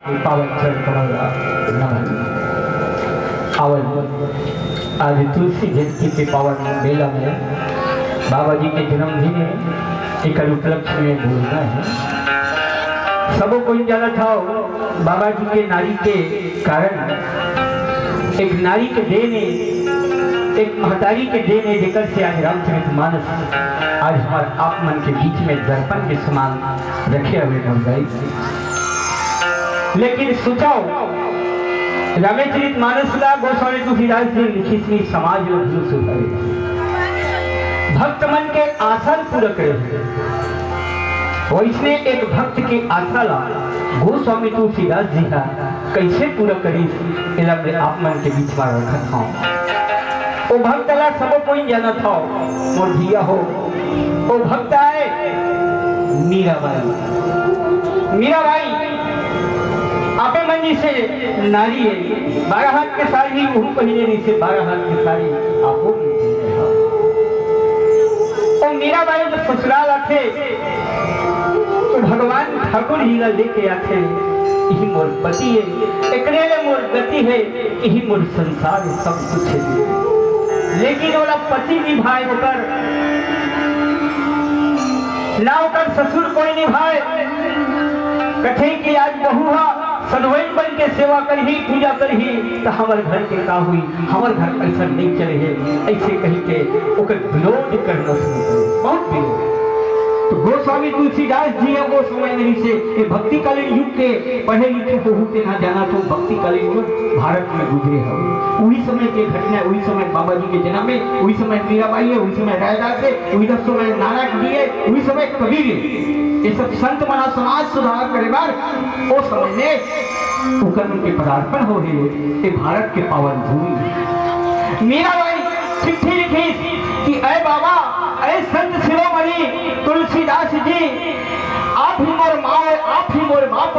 पावन चरण कमल नमन। आज तुलसी जयंती के पावन मेला में बाबा जी के जन्मदिन एक उपलक्ष्य में बोलना है। सबों को जाना था बाबा जी के नारी के कारण एक नारी के देने एक महतारी के देने देकर से आज रामचरितमानस आज हमारे आप मन के बीच में दर्पण के समान रखे हुए गई। लेकिन सोचाओ रामचरितमानस का गोस्वामी तुलसीदास जी लिखित समाज और सुधारे भक्त मन के आशा पूरा करे। वैसने एक भक्त की आशा ला गोस्वामी तुलसीदास जी का कैसे पूरा करी आप मन के बीच में रखा था। वो भक्त ला सब कोई जाना था मोर धिया हो। वो भक्त आए मीराबाई आपे मंजी से नारी है 12 हाथ के साड़ी वो पहले नहीं से 12 हाथ की साड़ी आपो और मीराबाई जब ससुराल आते तो भगवान ठाकुर ही लेके आते यही मोर पति है एकरे मोर गति है यही मोर संसार सब कुछ है। लेकिन वाला पति निभाए होकर ना होकर ससुर कोई निभाए कथे की आज बहुआ सदवैन बन के सेवा करही पूजा करही तो हमारे घर के का हुई हमारे घर ऐसा नहीं चले है ऐसे कही के ओकर विरोध करना शुरू करे बहुत विरोध। तो गोस्वामी तुलसीदास जी है वो समय नहीं से भक्ति कालीन युग के पढ़े लिखे को होते ना जाना तो भक्ति कालीन युग भारत में गुजरे है। वही समय के घटना वही समय बाबा जी के जन्म में वही समय मीराबाई है वही समय रायदास है वही समय नानक जी है वही समय कबीर है। ये सब संत मना समाज सुधार करे बार वो समय में उनके पदार्पण हो रहे भारत के पावन भूमि। मीराबाई चिट्ठी लिखी कि अय बाबा अय संत शिरोमणि तुलसीदास जी आप ही मोर माँ आप ही मोर बाप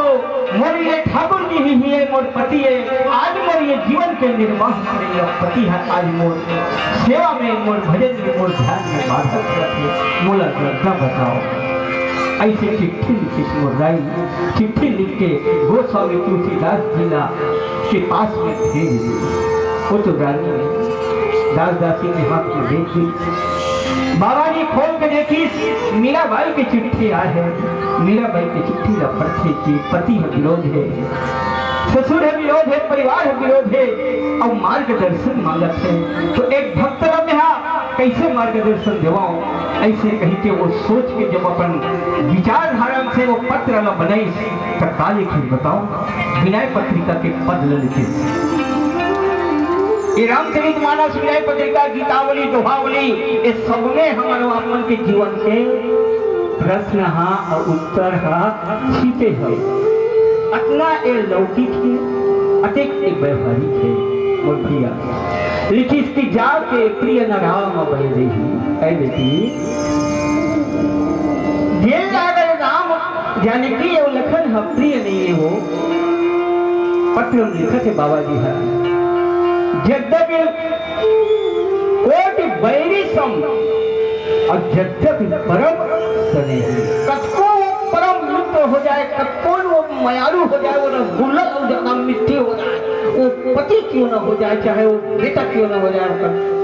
मोर ये ठाकुर जी ही है मोर पति है। आज मोर ये जीवन के निर्वाह करेंगे पति है आज मोर सेवा में मोर भजन में मोर ध्यान में बाधक रखे मोला लड़का बताओ। ऐसे चिट्ठी लिखी मोराई चिट्ठी लिख के गोस्वामी तुलसीदास जी के पास में भेज दी। वो तो रानी दास दासी ने हाथ में भेज दी। बाबा जी खोल के देखी मीराबाई की चिट्ठी आई है। मीराबाई की चिट्ठी का पढ़ते कि पति है विरोध है ससुर है विरोध है परिवार है विरोध है और मार्गदर्शन मांगत है। तो एक भक्त कैसे मार्गदर्शन देवाओ ऐसे कहीं के वो सोच के जब अपन विचारधारा से वो पत्र न बनाई तो का लिखे बताओ विनय पत्रिका के पद लिखे। ये रामचरितमानस विनय पत्रिका गीतावली दोहावली ये सब में हमारे अपन के जीवन के प्रश्न और उत्तर छिपे है। अतना ये लौकिक है अतिक एक व्यवहारिक है और प्रिया लिखी इसकी जाके प्रिय न राम बैदेही ऐ बेटी दिल अगर राम जानकी ये लखन है प्रिय नहीं है वो पत्र लिखा थे बाबा जी है यद्यपि कोटि बैरी सम और यद्यपि परम स्नेही कतको परम मित्र हो जाए कतको वो मयालु हो जाए वो गुल्लक हो जाए मिट्टी हो जाए वो पति क्यों न हो जाए चाहे वो बेटा क्यों न हो जाए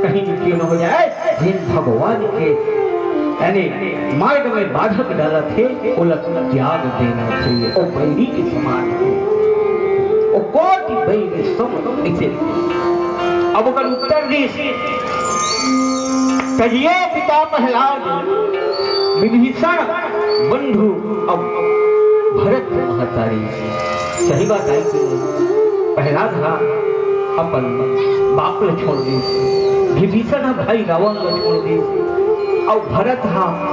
कहीं भी क्यों न हो जाए जिन भगवान के यानी मार्ग में बाधक डाला थे वो त्याग देना चाहिए। वो बैरी के समान है वो कोटि बैरी सम ऐसे। अब अगर उत्तर देश कहिए पिता प्रहलाद विभीषण बंधु अब भरत महतारी सही बात है कि प्रहलाद अपन बाप को छोड़ दी विभीषण भाई रावण को छोड़ दी और भरत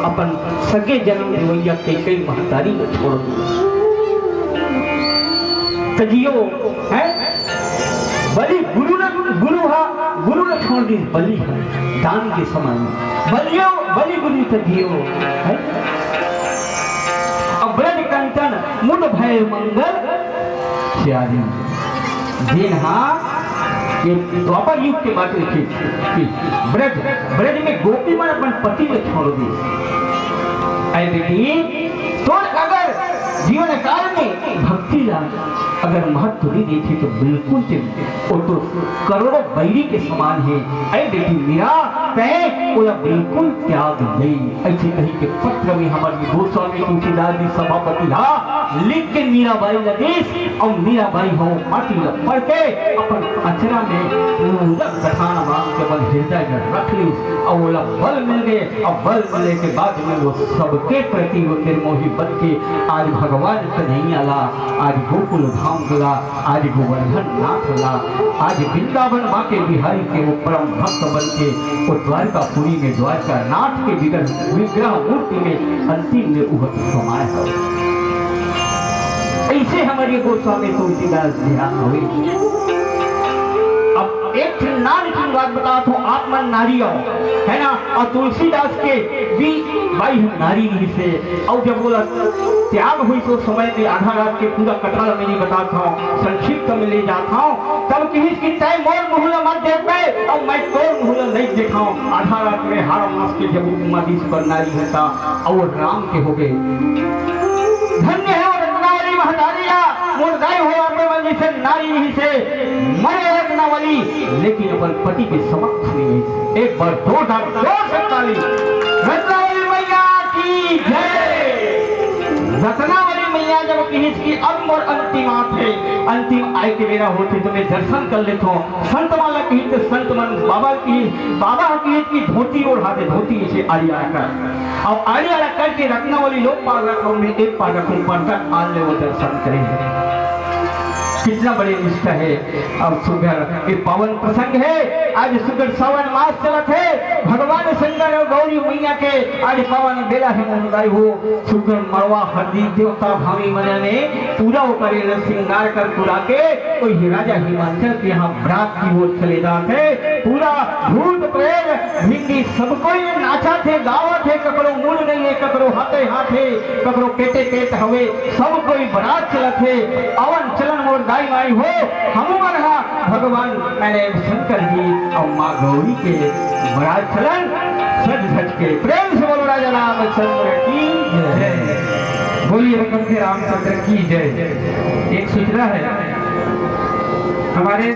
अपन सगे जन्म देवैया कई महतारी को छोड़ दी। तजियो है बलि गुरु ने छोड़ दी बलि है दान के समय बलियो बलि गुरु तजियो है। अब ब्रज कंचन मुंड भय मंगल चारी दिन ये द्वापर युग के बात लिखी कि ब्रज में गोपी मन अपन पति में छोड़ दी। ऐ बेटी तो अगर जीवन काल में भक्ति तुलसीदास अगर महत्व नहीं देती तो बिल्कुल चलते, वो तो करोड़ों बैरी के समान है। अरे बेटी मीरा कहे बोला बिल्कुल त्याग नहीं, ऐसे कहीं के पत्र में हमारे गोस्वामी तुलसीदास जी सभापति हा लिख के मीराबाई नदेश और मीराबाई हो माटी पढ़ के अपन अचरा में कथान बांध के बल हृदय में रख ली और बोला बल मिल गए। और बल मिलने के बाद में वो सबके प्रति वो निर्मोही बन के आज भगवान कन्हैया ला, आज गोकुल धाम गला, आज गोवर्धन नाथ ला, आज वृंदावन माँ के बिहारी के वो परम भक्त बन के वो द्वारकापुरी में द्वारका नाथ के विग्रह मूर्ति में अंतिम में उहत समाया है। ऐसे हमारे गोस्वामी तुलसीदास ध्यान हुए। अब एक नारी की बात बता तो आत्मा नारी है ना, और तुलसीदास के भी भाई नारी नहीं से। और जब बोला त्याग हुई तो समय में आधा रात के पूरा कथा में नहीं बताता हूँ, संक्षिप्त में ले जाता हूँ। तब किसी तय मोर मुहूला मत देख पे और मैं तोर मुहूला नहीं दिखाऊं। आधा रात में हार मास के जब उमादीश पर नारी होता और राम के हो गए। धन्य है रत्नावली महतारिया मुर्दाई हो अपने मंदिर से नारी नहीं से मरे रत्नावली, लेकिन अपन पति के समक्ष नहीं। एक बार दो ताली रत्नावली मैया की जय। रत्नावली मैया जब की अब और अंतिमात है, अंतिम आय के मेरा होते तो मैं दर्शन कर लेता हूँ। संत वाला की तो संत मन बाबा की धोती और हाथे धोती इसे आलिया कर और आलिया करके रत्नावली लोग पार रखा में एक पार रखूं पर तक आने वो दर्शन करेंगे। कितना बड़े निष्ठा है। अब सुगर ये पावन प्रसंग है, आज सुगर सावन मास चलत है। भगवान शंकर और गौरी मैया के आज पावन बेला है मोहदाई हो। सुगर मरवा हरदी देवता भावी मने ने पूरा करे श्रृंगार कर पुरा के कोई राजा हिमाचल के यहाँ बरात की ओर चले जाते। पूरा भूत प्रेत भिंडी सबको ये नाचा थे गावा थे, ककरो मूल नहीं है, ककरो हाथे हाथे, ककरो पेटे पेट हवे, सब कोई बरात चलत है। अवन चलन मोर दाई माई हो हम रहा भगवान मैंने शंकर जी और माँ गौरी के बरात चलन सज सज के प्रेम से बोलो राजा रामचंद्र की जय। बोलिए रकम के रामचंद्र की जय। एक सूचना है हमारे